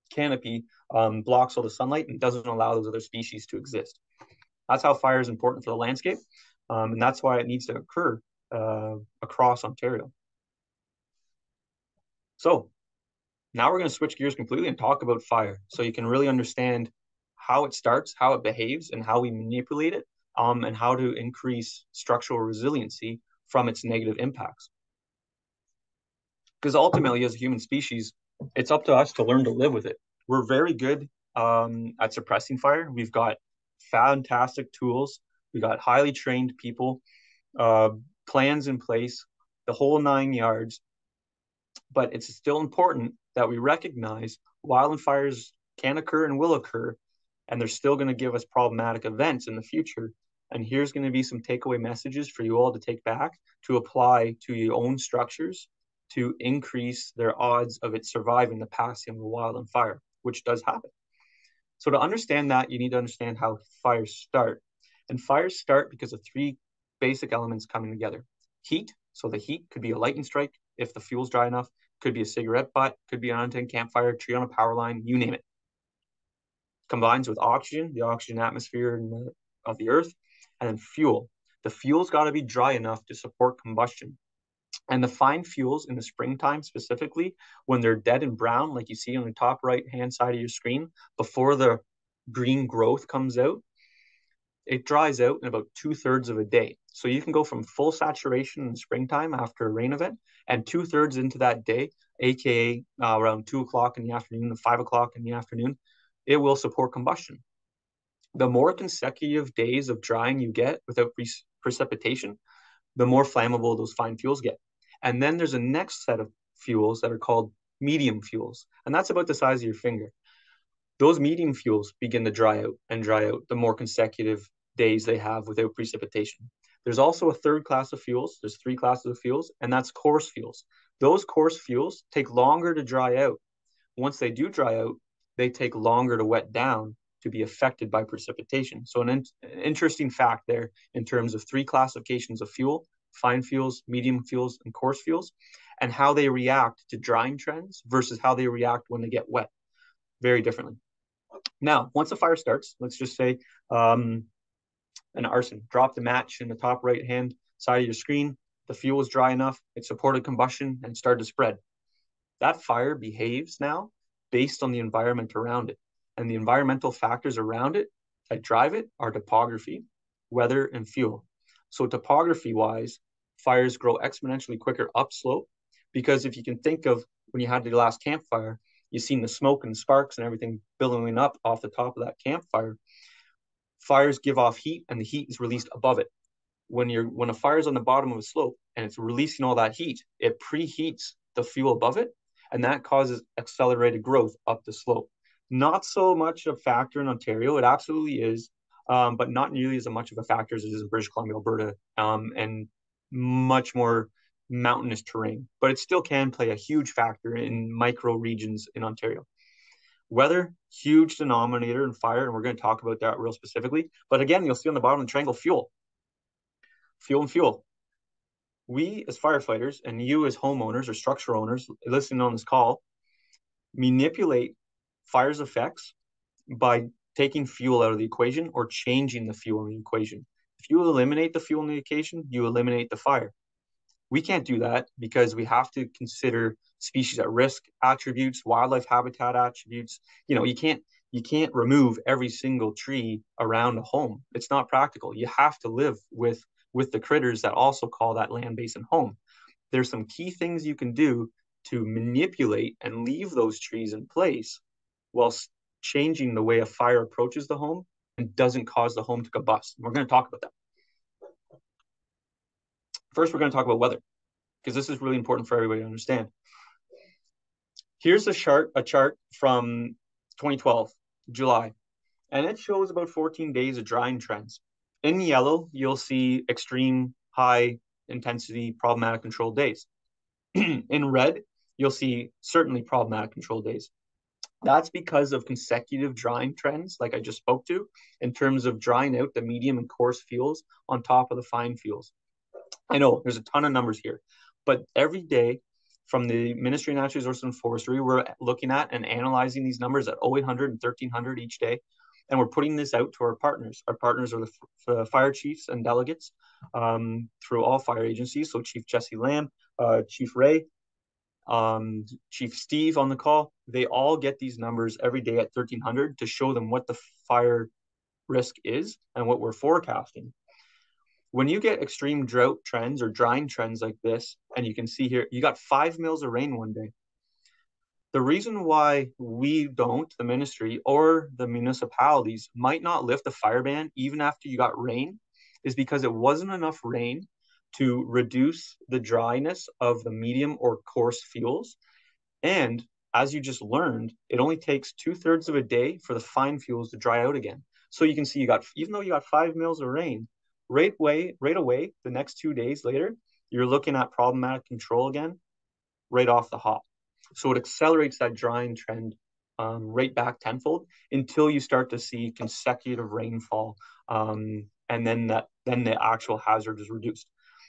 canopy blocks all the sunlight and doesn't allow those other species to exist. That's how fire is important for the landscape, and that's why it needs to occur across Ontario. So now we're going to switch gears completely and talk about fire so you can really understand how it starts, how it behaves, and how we manipulate it, and how to increase structural resiliency from its negative impacts. Because ultimately, as a human species, it's up to us to learn to live with it. We're very good at suppressing fire. We've got fantastic tools. We've got highly trained people, plans in place, the whole 9 yards. But it's still important that we recognize wildland fires can occur and will occur, and they're still going to give us problematic events in the future. And here's going to be some takeaway messages for you all to take back to apply to your own structures to increase their odds of it surviving the passing of a wildland fire, which does happen. So to understand that, you need to understand how fires start. And fires start because of three basic elements coming together. Heat, so the heat could be a lightning strike if the fuel's dry enough, could be a cigarette butt, could be an unattended campfire, tree on a power line, you name it. Combines with oxygen, the oxygen atmosphere of the earth, and then fuel. The fuel's got to be dry enough to support combustion. And the fine fuels in the springtime specifically, when they're dead and brown, like you see on the top right-hand side of your screen, before the green growth comes out, it dries out in about 2/3 of a day. So you can go from full saturation in the springtime after a rain event, and 2/3 into that day, aka around 2 o'clock in the afternoon to 5 o'clock in the afternoon, it will support combustion. The more consecutive days of drying you get without precipitation, the more flammable those fine fuels get. And then there's a next set of fuels that are called medium fuels, and that's about the size of your finger. Those medium fuels begin to dry out the more consecutive days they have without precipitation. There's also a third class of fuels. There's 3 classes of fuels, and that's coarse fuels. Those coarse fuels take longer to dry out. Once they do dry out, they take longer to wet down to be affected by precipitation. So an interesting fact there in terms of 3 classifications of fuel: fine fuels, medium fuels, and coarse fuels, and how they react to drying trends versus how they react when they get wet. Very differently. Now, once a fire starts, let's just say an arson, drop the match in the top right-hand side of your screen. The fuel was dry enough, it supported combustion and started to spread. That fire behaves now based on the environment around it. And the environmental factors around it that drive it are topography, weather, and fuel. So topography-wise, fires grow exponentially quicker upslope, because if you can think of when you had the last campfire, you've seen the smoke and sparks and everything billowing up off the top of that campfire. Fires give off heat, and the heat is released above it. When a fire is on the bottom of a slope and it's releasing all that heat, it preheats the fuel above it, and that causes accelerated growth up the slope. Not so much a factor in Ontario. It absolutely is, but not nearly as much of a factor as it is in British Columbia, Alberta, and much more mountainous terrain. But it still can play a huge factor in micro regions in Ontario. Weather, huge denominator in fire, and we're going to talk about that real specifically. But again, you'll see on the bottom of the triangle, fuel. Fuel and fuel. We as firefighters and you as homeowners or structure owners listening on this call manipulate fire's effects by taking fuel out of the equation or changing the fuel in the equation. If you eliminate the fuel in the equation, you eliminate the fire. We can't do that because we have to consider species at risk attributes, wildlife habitat attributes. You can't remove every single tree around a home. It's not practical. You have to live with the critters that also call that land basin home. There's some key things you can do to manipulate and leave those trees in place while changing the way a fire approaches the home and doesn't cause the home to combust. We're going to talk about that. First, we're going to talk about weather, because this is really important for everybody to understand. Here's a chart from 2012, July, and it shows about 14 days of drying trends. In yellow, you'll see extreme high intensity problematic control days. In red, you'll see certainly problematic control days. That's because of consecutive drying trends, like I just spoke to, in terms of drying out the medium and coarse fuels on top of the fine fuels. I know there's a ton of numbers here, but every day from the Ministry of Natural Resources and Forestry, we're looking at and analyzing these numbers at 0800 and 1300 each day. And we're putting this out to our partners. Our partners are the fire chiefs and delegates through all fire agencies. So Chief Jesse Lamb, Chief Ray, Chief Steve on the call, they all get these numbers every day at 1300 to show them what the fire risk is and what we're forecasting. When you get extreme drought trends or drying trends like this, and you can see here, you got 5 mils of rain one day. The reason why we don't, the ministry or the municipalities, might not lift a fire ban even after you got rain is because it wasn't enough rain to reduce the dryness of the medium or coarse fuels. And as you just learned, it only takes 2/3 of a day for the fine fuels to dry out again. So you can see even though you got 5 mils of rain, right away, the next 2 days later, you're looking at problematic control again, right off the hop. So it accelerates that drying trend right back tenfold until you start to see consecutive rainfall, and then the actual hazard is reduced.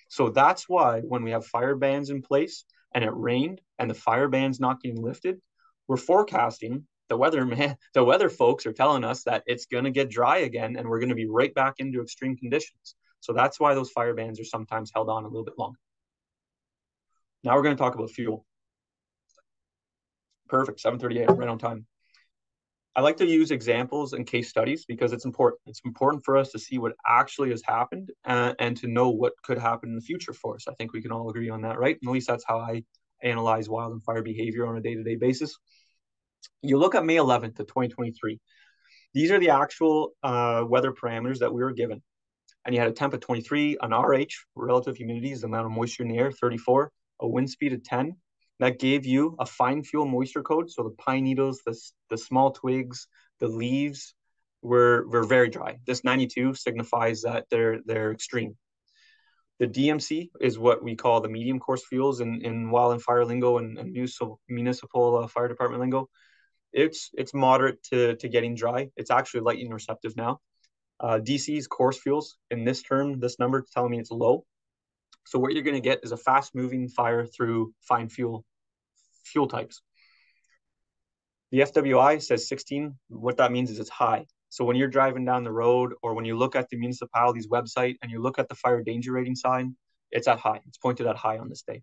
So that's why when we have fire bans in place and it rained and the fire ban's not getting lifted, we're forecasting the weather folks are telling us that it's going to get dry again and we're going to be right back into extreme conditions. So that's why those fire bans are sometimes held on a little bit longer. Now we're going to talk about fuel. Perfect, 7:38, right on time. I like to use examples and case studies because it's important. It's important for us to see what actually has happened and to know what could happen in the future for us. I think we can all agree on that, right? At least that's how I analyze wild and fire behavior on a day-to-day basis. You look at May 11th of 2023. These are the actual weather parameters that we were given. And you had a temp of 23, an RH, relative humidity is the amount of moisture in the air, 34, a wind speed of 10. That gave you a fine fuel moisture code. So the pine needles, the small twigs, the leaves were very dry. This 92 signifies that they're extreme. The DMC is what we call the medium coarse fuels in wild and fire lingo and municipal fire department lingo. It's moderate to getting dry. It's actually lightning receptive now. DC's coarse fuels, in this term, this number is telling me it's low. So what you're going to get is a fast-moving fire through fine fuel types. The FWI says 16. What that means is it's high. So when you're driving down the road or when you look at the municipality's website and you look at the fire danger rating sign, it's at high. It's pointed at high on this day.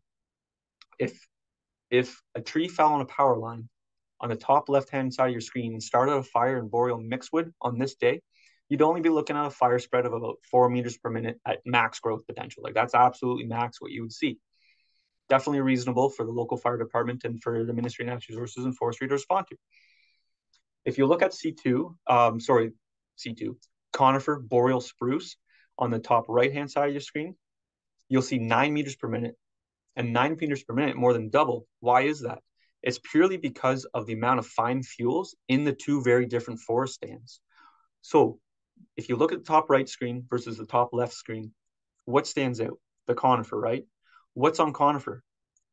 If a tree fell on a power line on the top left-hand side of your screen and started a fire in boreal mixedwood on this day, you'd only be looking at a fire spread of about 4 meters per minute at max growth potential. Like that's absolutely max what you would see. Definitely reasonable for the local fire department and for the Ministry of Natural Resources and Forestry to respond to. If you look at C2, conifer boreal spruce on the top right-hand side of your screen, you'll see 9 meters per minute, and 9 meters per minute, more than double. Why is that? It's purely because of the amount of fine fuels in the two very different forest stands. So if you look at the top right screen versus the top left screen, what stands out? The conifer, right? What's on conifer?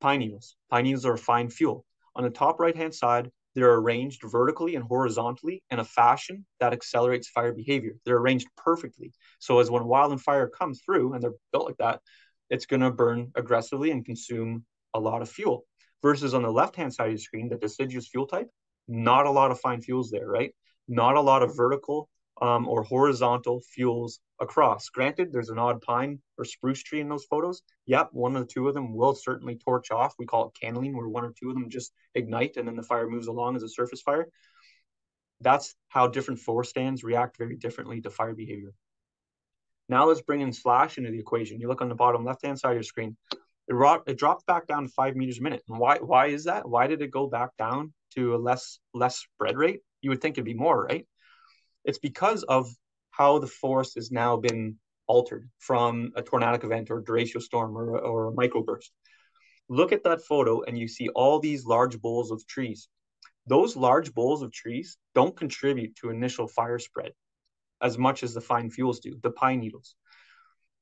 Pine needles. Pine needles are a fine fuel. On the top right-hand side, they're arranged vertically and horizontally in a fashion that accelerates fire behavior. They're arranged perfectly. So as when wild and fire comes through, and they're built like that, it's going to burn aggressively and consume a lot of fuel. Versus on the left-hand side of the screen, the deciduous fuel type, not a lot of fine fuels there, right? Not a lot of vertical or horizontal fuels across. Granted, there's an odd pine or spruce tree in those photos. Yep, one or two of them will certainly torch off. We call it candling, where one or two of them just ignite and then the fire moves along as a surface fire. That's how different forest stands react very differently to fire behavior. Now let's bring in slash into the equation. You look on the bottom left-hand side of your screen. It dropped back down to 5 meters a minute. And why is that? Why did it go back down to a less spread rate? You would think it'd be more, right? It's because of how the forest has now been altered from a tornadic event or a derecho storm or a microburst. Look at that photo and you see all these large boles of trees. Those large boles of trees don't contribute to initial fire spread as much as the fine fuels do, the pine needles.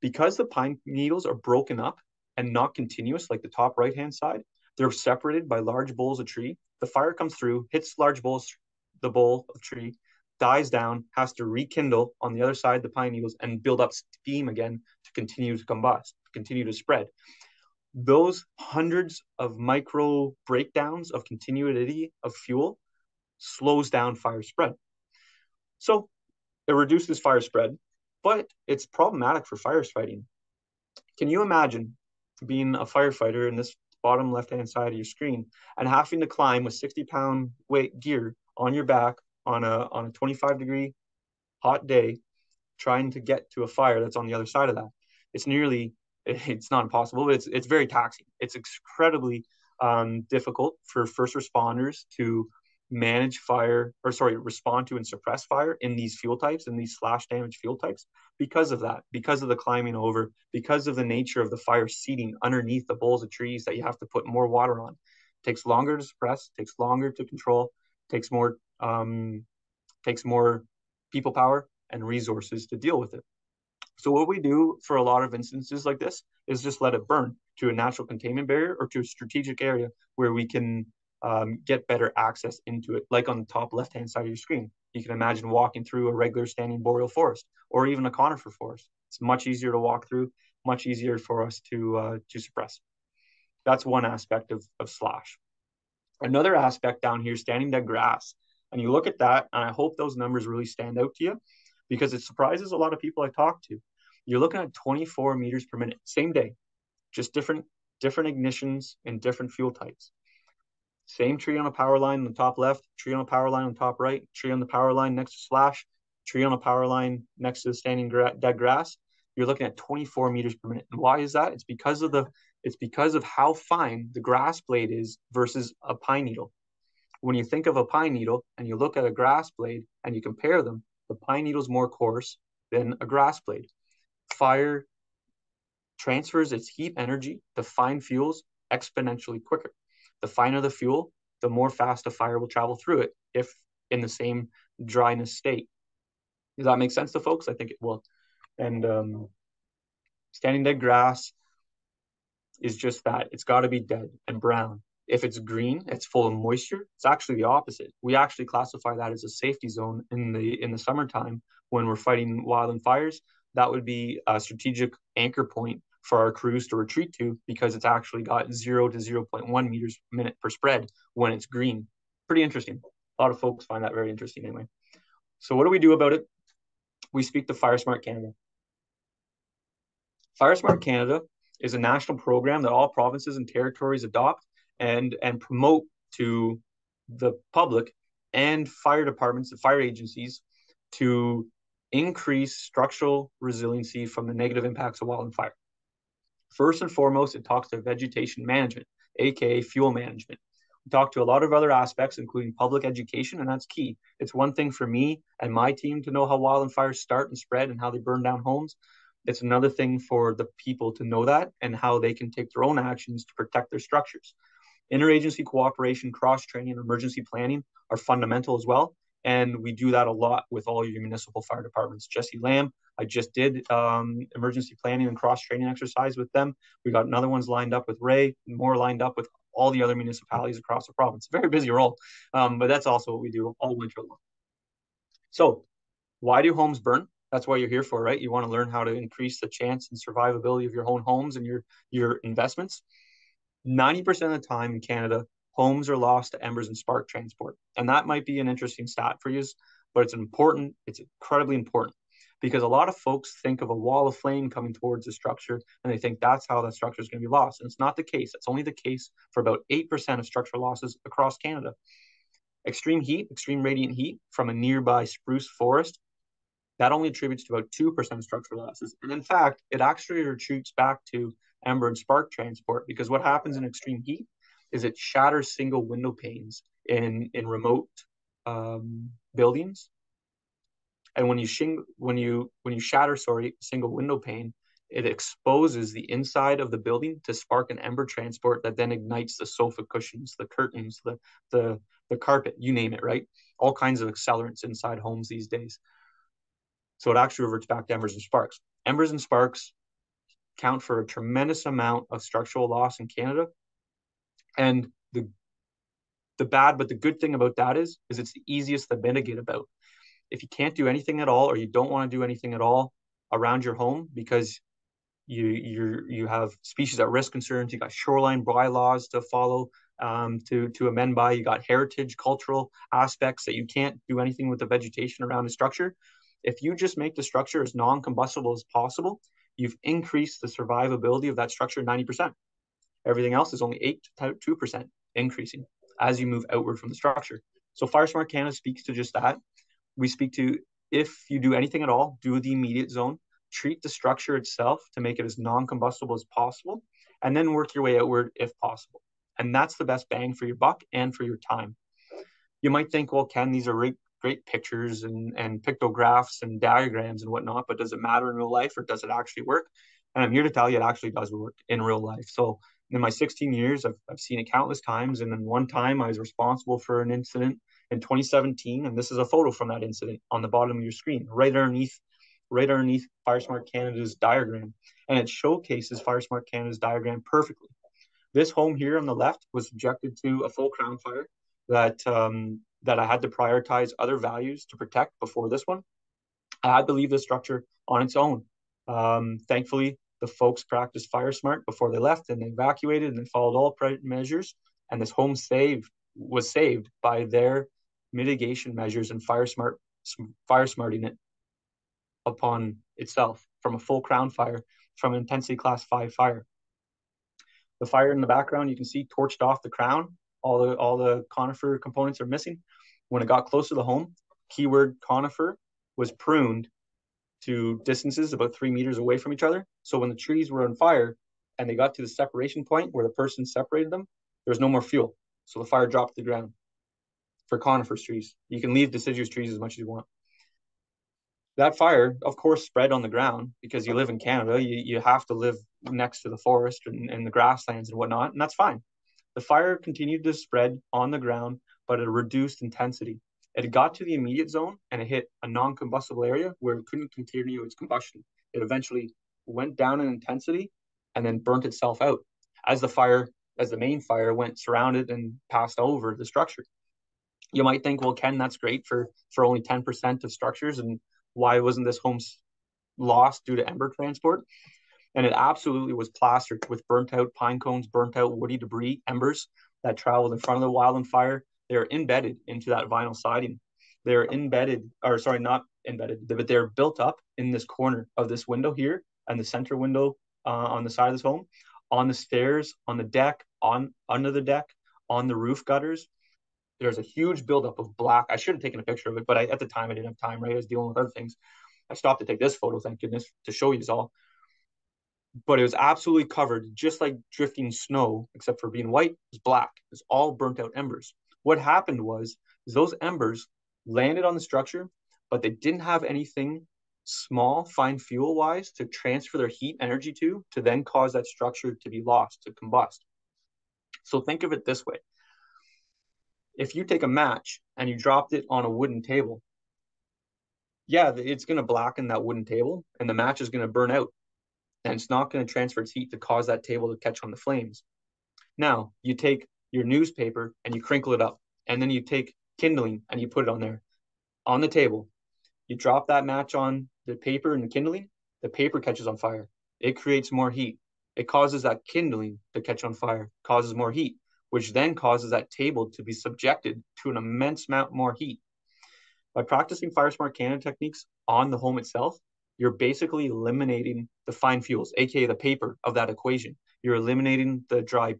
Because the pine needles are broken up and not continuous, like the top right-hand side, they're separated by large boles of tree. The fire comes through, hits large boles, the bole of tree, dies down, has to rekindle on the other side of the pine needles and build up steam again to continue to combust, continue to spread. Those hundreds of micro breakdowns of continuity of fuel slows down fire spread. So it reduces fire spread, but it's problematic for firefighting. Can you imagine being a firefighter in this bottom left-hand side of your screen and having to climb with 60-pound weight gear on your back on a 25-degree hot day, trying to get to a fire that's on the other side of that? It's not impossible, but it's very taxing. It's incredibly difficult for first responders to manage fire, respond to and suppress fire in these fuel types, in these slash damage fuel types, because of that, because of the climbing over, because of the nature of the fire seeding underneath the boles of trees that you have to put more water on. It takes longer to suppress, takes longer to control, takes more people power and resources to deal with it. So what we do for a lot of instances like this is just let it burn to a natural containment barrier or to a strategic area where we can get better access into it, like on the top left-hand side of your screen. You can imagine walking through a regular standing boreal forest or even a conifer forest. It's much easier to walk through, much easier for us to suppress. That's one aspect of slash. Another aspect down here, standing dead grass. And you look at that, and I hope those numbers really stand out to you because it surprises a lot of people I talk to. You're looking at 24 meters per minute, same day, just different ignitions and different fuel types. Same tree on a power line on the top left, tree on a power line on the top right, tree on the power line next to slash, tree on a power line next to the standing dead grass. You're looking at 24 meters per minute. And why is that? It's because of how fine the grass blade is versus a pine needle. When you think of a pine needle and you look at a grass blade and you compare them, the pine needle is more coarse than a grass blade. Fire transfers its heat energy to fine fuels exponentially quicker. The finer the fuel, the more fast a fire will travel through it if in the same dryness state. Does that make sense to folks? I think it will. And standing dead grass is just that. It's got to be dead and brown. If it's green, it's full of moisture. It's actually the opposite. We actually classify that as a safety zone in the summertime when we're fighting wildland fires. That would be a strategic anchor point for our crews to retreat to because it's actually got 0 to 0.1 meters per minute per spread when it's green. Pretty interesting. A lot of folks find that very interesting anyway. So what do we do about it? We speak to FireSmart Canada. FireSmart Canada is a national program that all provinces and territories adopt and promote to the public and fire departments and fire agencies to increase structural resiliency from the negative impacts of wildland fire. First and foremost, it talks to vegetation management, aka fuel management. We talk to a lot of other aspects, including public education, and that's key. It's one thing for me and my team to know how wildland fires start and spread and how they burn down homes. It's another thing for the people to know that and how they can take their own actions to protect their structures. Interagency cooperation, cross-training, and emergency planning are fundamental as well. And we do that a lot with all your municipal fire departments. Jesse Lamb, I just did emergency planning and cross-training exercise with them. We got another ones lined up with Ray, more lined up with all the other municipalities across the province. Very busy role, but that's also what we do all winter long. So why do homes burn? That's what you're here for, right? You want to learn how to increase the chance and survivability of your own homes and your investments. 90% of the time in Canada, homes are lost to embers and spark transport. And that might be an interesting stat for you, but it's incredibly important because a lot of folks think of a wall of flame coming towards the structure and they think that's how that structure is going to be lost. And it's not the case. It's only the case for about 8% of structural losses across Canada. Extreme heat, extreme radiant heat from a nearby spruce forest, that only attributes to about 2% of structural losses. And in fact, it actually retreats back to ember and spark transport, because what happens in extreme heat is it shatters single window panes in remote buildings. And when you shatter single window pane, it exposes the inside of the building to spark and ember transport that then ignites the sofa cushions, the curtains, the carpet, you name it, right? All kinds of accelerants inside homes these days. So it actually reverts back to embers and sparks. Embers and sparks count for a tremendous amount of structural loss in Canada. And the bad, but the good thing about that is it's the easiest to mitigate about. If you can't do anything at all, or you don't want to do anything at all around your home because you have species at risk concerns, you got shoreline bylaws to follow, to amend by, you got heritage, cultural aspects that you can't do anything with the vegetation around the structure. If you just make the structure as non-combustible as possible, you've increased the survivability of that structure 90%. Everything else is only 8 to 2% increasing as you move outward from the structure. So FireSmart Canada speaks to just that. We speak to, if you do anything at all, do the immediate zone, treat the structure itself to make it as non-combustible as possible, and then work your way outward if possible. And that's the best bang for your buck and for your time. You might think, well, Ken, these are great pictures and pictographs and diagrams and whatnot, but does it matter in real life, or does it actually work? And I'm here to tell you it actually does work in real life. So in my 16 years, I've seen it countless times. And then one time I was responsible for an incident in 2017. And this is a photo from that incident on the bottom of your screen, right underneath FireSmart Canada's diagram. And it showcases FireSmart Canada's diagram perfectly. This home here on the left was subjected to a full crown fire that I had to prioritize other values to protect before this one. I had to leave the structure on its own. Thankfully, the folks practiced FireSmart before they left, and they evacuated and they followed all measures. And this home was saved by their mitigation measures and FireSmarting it upon itself from a full crown fire, from an intensity class 5 fire. The fire in the background, you can see torched off the crown. All the conifer components are missing. When it got close to the home, keyword conifer, was pruned to distances about 3 meters away from each other. So when the trees were on fire and they got to the separation point where the person separated them, there was no more fuel. So the fire dropped to the ground. For coniferous trees, you can leave deciduous trees as much as you want. That fire, of course, spread on the ground because you live in Canada. You have to live next to the forest and the grasslands and whatnot, and that's fine. The fire continued to spread on the ground, but at a reduced intensity. It got to the immediate zone and it hit a non-combustible area where it couldn't continue its combustion. It eventually went down in intensity and then burnt itself out as the main fire went surrounded and passed over the structure. You might think, well, Ken, that's great for only 10% of structures, and why wasn't this home lost due to ember transport? And it absolutely was plastered with burnt out pine cones, burnt out woody debris, embers that traveled in front of the Wildland fire. They're embedded into that vinyl siding. They're not embedded, but they're built up in this corner of this window here and the center window on the side of this home, on the stairs, on the deck, under the deck, on the roof gutters. There's a huge buildup of black. I should have taken a picture of it, but at the time I didn't have time, right? I was dealing with other things. I stopped to take this photo, thank goodness, to show you all. But it was absolutely covered, just like drifting snow, except for being white, it was black. It was all burnt out embers. What happened was those embers landed on the structure, but they didn't have anything small, fine fuel-wise to transfer their heat energy to then cause that structure to be lost, to combust. So think of it this way. If you take a match and you dropped it on a wooden table, yeah, it's going to blacken that wooden table and the match is going to burn out. And it's not going to transfer its heat to cause that table to catch on the flames. Now, you take your newspaper and you crinkle it up, and then you take kindling and you put it on there, on the table. You drop that match on the paper and the kindling, the paper catches on fire. It creates more heat. It causes that kindling to catch on fire, causes more heat, which then causes that table to be subjected to an immense amount more heat. By practicing FireSmart Canada techniques on the home itself, you're basically eliminating the fine fuels, aka the paper of that equation. You're eliminating the dry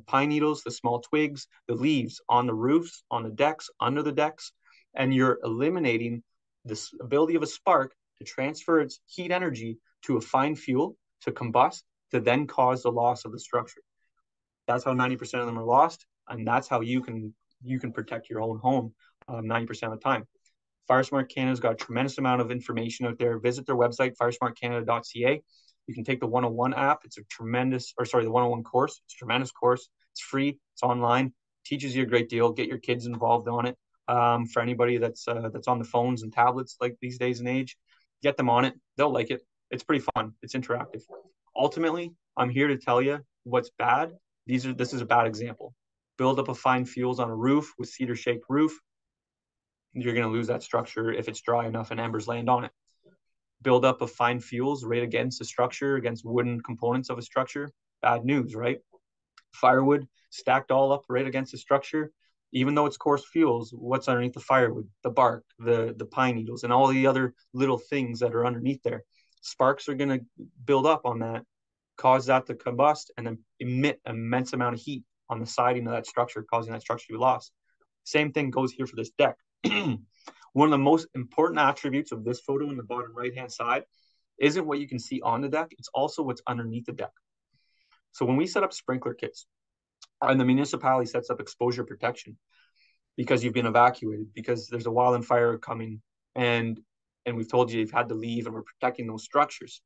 pine needles, the small twigs, the leaves on the roofs, on the decks, under the decks, and you're eliminating this ability of a spark to transfer its heat energy to a fine fuel to combust, to then cause the loss of the structure. That's how 90% of them are lost, and that's how you can protect your own home 90% of the time. FireSmart Canada's got a tremendous amount of information out there. Visit their website, firesmartcanada.ca. You can take the 101 app. It's a the 101 course. It's a tremendous course. It's free. It's online. Teaches you a great deal. Get your kids involved on it. For anybody that's on the phones and tablets like these days and age, get them on it. They'll like it. It's pretty fun. It's interactive. Ultimately, I'm here to tell you what's bad. This is a bad example. Build up of fine fuels on a roof with cedar shaped roof. You're going to lose that structure if it's dry enough and embers land on it. Build up of fine fuels right against the structure, against wooden components of a structure. Bad news, right? Firewood stacked all up right against the structure. Even though it's coarse fuels, what's underneath the firewood? The bark, the pine needles, and all the other little things that are underneath there. Sparks are going to build up on that, cause that to combust, and then emit an immense amount of heat on the siding of that structure, causing that structure to be lost. Same thing goes here for this deck. One of the most important attributes of this photo in the bottom right-hand side isn't what you can see on the deck, it's also what's underneath the deck. So when we set up sprinkler kits, and the municipality sets up exposure protection because you've been evacuated, because there's a wildland fire coming, and we've told you you've had to leave and we're protecting those structures.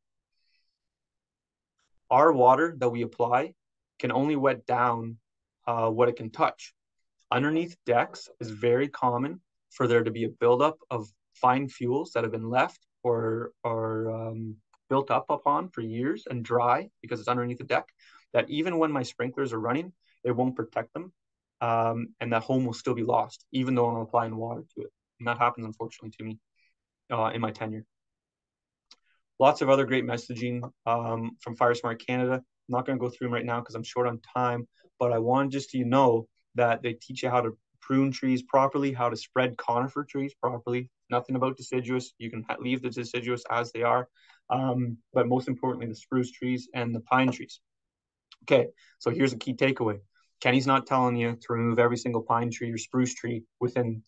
Our water that we apply can only wet down what it can touch. Underneath decks is very common for there to be a buildup of fine fuels that have been left or built up upon for years and dry because it's underneath the deck, that even when my sprinklers are running, it won't protect them, and that home will still be lost, even though I'm applying water to it. And that happens, unfortunately, to me in my tenure. Lots of other great messaging from FireSmart Canada. I'm not going to go through them right now because I'm short on time, but I want just you to know that they teach you how to prune trees properly, how to spread conifer trees properly. Nothing about deciduous. You can leave the deciduous as they are, but most importantly, the spruce trees and the pine trees. Okay, so here's a key takeaway. Kenny's not telling you to remove every single pine tree or spruce tree within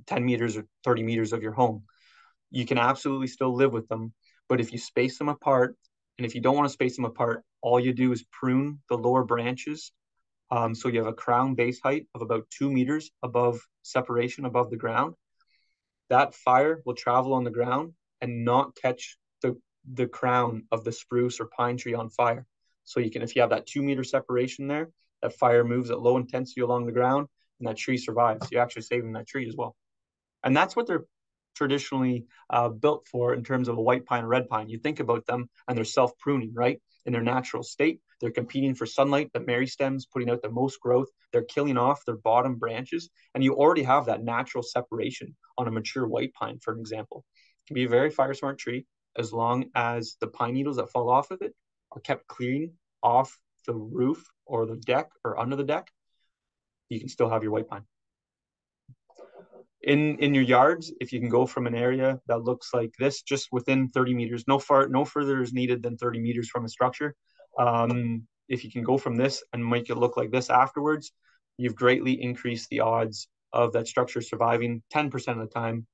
10 meters or 30 meters of your home. You can absolutely still live with them, but if you space them apart, and if you don't want to space them apart, all you do is prune the lower branches. So you have a crown base height of about 2 meters above separation above the ground. That fire will travel on the ground and not catch the crown of the spruce or pine tree on fire. So you can, if you have that 2 meter separation there, that fire moves at low intensity along the ground and that tree survives. You're actually saving that tree as well. And that's what they're traditionally built for in terms of a white pine or red pine. You think about them and they're self-pruning, right? In their natural state, they're competing for sunlight, the meristems putting out the most growth, they're killing off their bottom branches, and you already have that natural separation on a mature white pine, for an example. It can be a very fire smart tree as long as the pine needles that fall off of it are kept clean off the roof or the deck or under the deck. You can still have your white pine. In your yards, if you can go from an area that looks like this, just within 30 meters, no further is needed than 30 meters from a structure. If you can go from this and make it look like this afterwards, you've greatly increased the odds of that structure surviving 10% of the time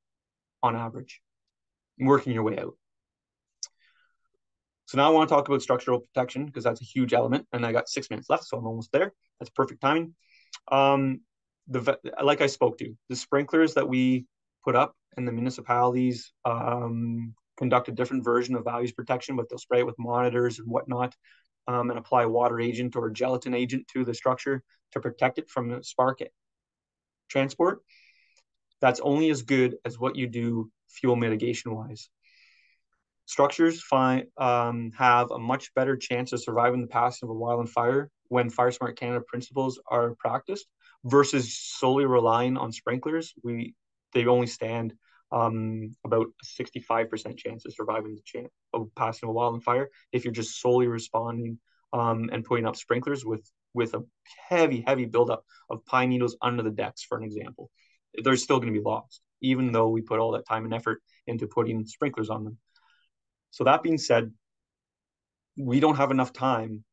on average, working your way out. So now I want to talk about structural protection because that's a huge element, and I got 6 minutes left, so I'm almost there. That's perfect timing. Like I spoke to, the sprinklers that we put up in the municipalities conduct a different version of values protection, but they'll spray it with monitors and whatnot, and apply water agent or gelatin agent to the structure to protect it from the spark transport. That's only as good as what you do fuel mitigation wise. Structures have a much better chance of surviving the passing of a wildland fire when FireSmart Canada principles are practiced versus solely relying on sprinklers. They only stand about a 65% chance of surviving of passing a wildland fire if you're just solely responding and putting up sprinklers with a heavy buildup of pine needles under the decks, for an example. They're still going to be lost, even though we put all that time and effort into putting sprinklers on them. So that being said, we don't have enough time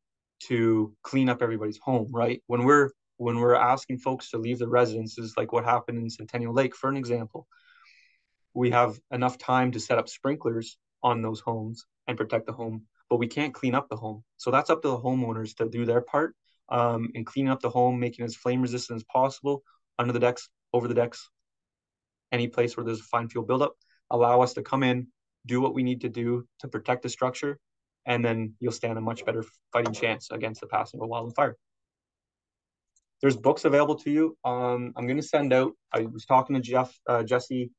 to clean up everybody's home, right? When we're asking folks to leave their residences, like what happened in Centennial Lake, for an example, we have enough time to set up sprinklers on those homes and protect the home, but we can't clean up the home. So that's up to the homeowners to do their part in cleaning up the home, making it as flame resistant as possible, under the decks, over the decks, any place where there's a fine fuel buildup. Allow us to come in, do what we need to do to protect the structure, and then you'll stand a much better fighting chance against the passing of a wildland fire. There's books available to you. I'm going to send out, I was talking to Jesse,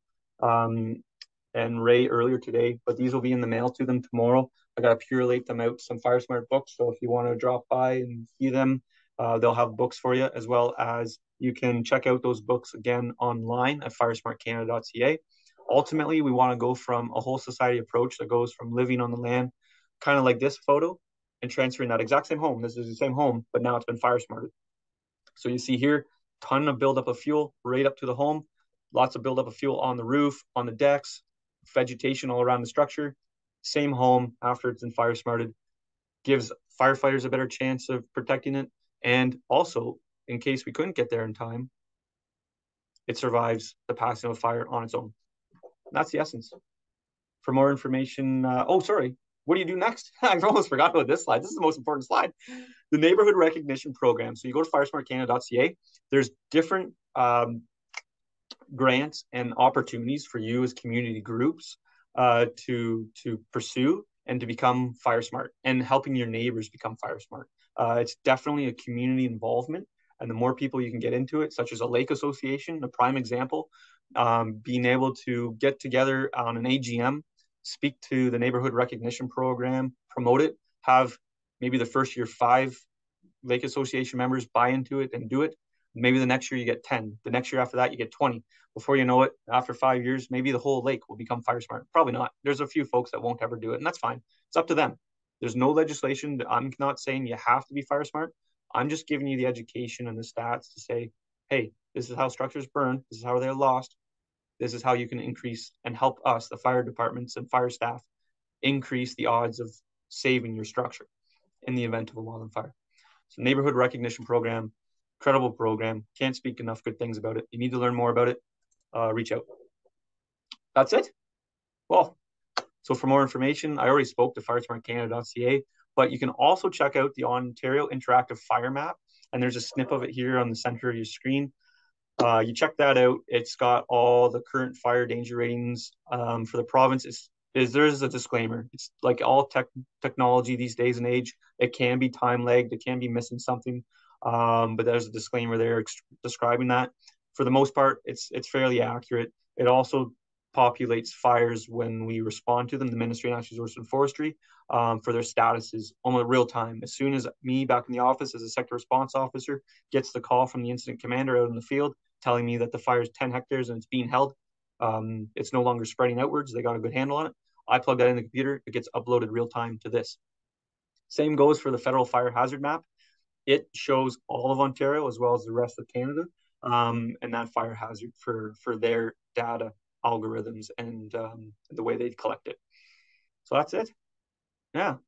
and Ray earlier today, but these will be in the mail to them tomorrow. I got to purelate them out, some FireSmart books. So if you want to drop by and see them, they'll have books for you, as well as you can check out those books again online at firesmartcanada.ca. Ultimately, we want to go from a whole society approach that goes from living on the land, kind of like this photo, and transferring that exact same home. This is the same home, but now it's been fire smarted. So you see here, ton of buildup of fuel right up to the home, lots of buildup of fuel on the roof, on the decks, vegetation all around the structure. Same home after it's been fire smarted, gives firefighters a better chance of protecting it. And also, in case we couldn't get there in time, it survives the passing of a fire on its own. That's the essence. For more information, what do you do next? I almost forgot about this slide. This is the most important slide. The neighborhood recognition program. So you go to firesmartcanada.ca. There's different grants and opportunities for you as community groups to pursue and to become fire smart, and helping your neighbors become fire smart. It's definitely a community involvement, and the more people you can get into it, such as a lake association, a prime example, being able to get together on an AGM, speak to the neighborhood recognition program, promote it, have maybe the first year 5 lake association members buy into it and do it. Maybe the next year you get 10. The next year after that, you get 20. Before you know it, after 5 years, maybe the whole lake will become fire smart. Probably not. There's a few folks that won't ever do it, and that's fine. It's up to them. There's no legislation. I'm not saying you have to be fire smart. I'm just giving you the education and the stats to say, hey, this is how structures burn. This is how they're lost. This is how you can increase and help us, the fire departments and fire staff, increase the odds of saving your structure in the event of a wildland fire. So neighborhood recognition program, incredible program. Can't speak enough good things about it. You need to learn more about it. Reach out. That's it. Well, so for more information, I already spoke to firesmartcanada.ca, but you can also check out the Ontario Interactive Fire Map, and there's a snip of it here on the center of your screen. You check that out. It's got all the current fire danger ratings for the province. There's a disclaimer. It's like all technology these days and age. It can be time lagged. It can be missing something. But there's a disclaimer there describing that. For the most part, it's fairly accurate. It also populates fires when we respond to them, the Ministry of Natural Resources and Forestry, for their statuses almost real time. As soon as me back in the office as a sector response officer gets the call from the incident commander out in the field telling me that the fire is 10 hectares and it's being held, it's no longer spreading outwards. They got a good handle on it. I plug that in the computer. It gets uploaded real time to this. Same goes for the federal fire hazard map. It shows all of Ontario as well as the rest of Canada, and that fire hazard for their data algorithms and the way they collect it. So that's it. Yeah.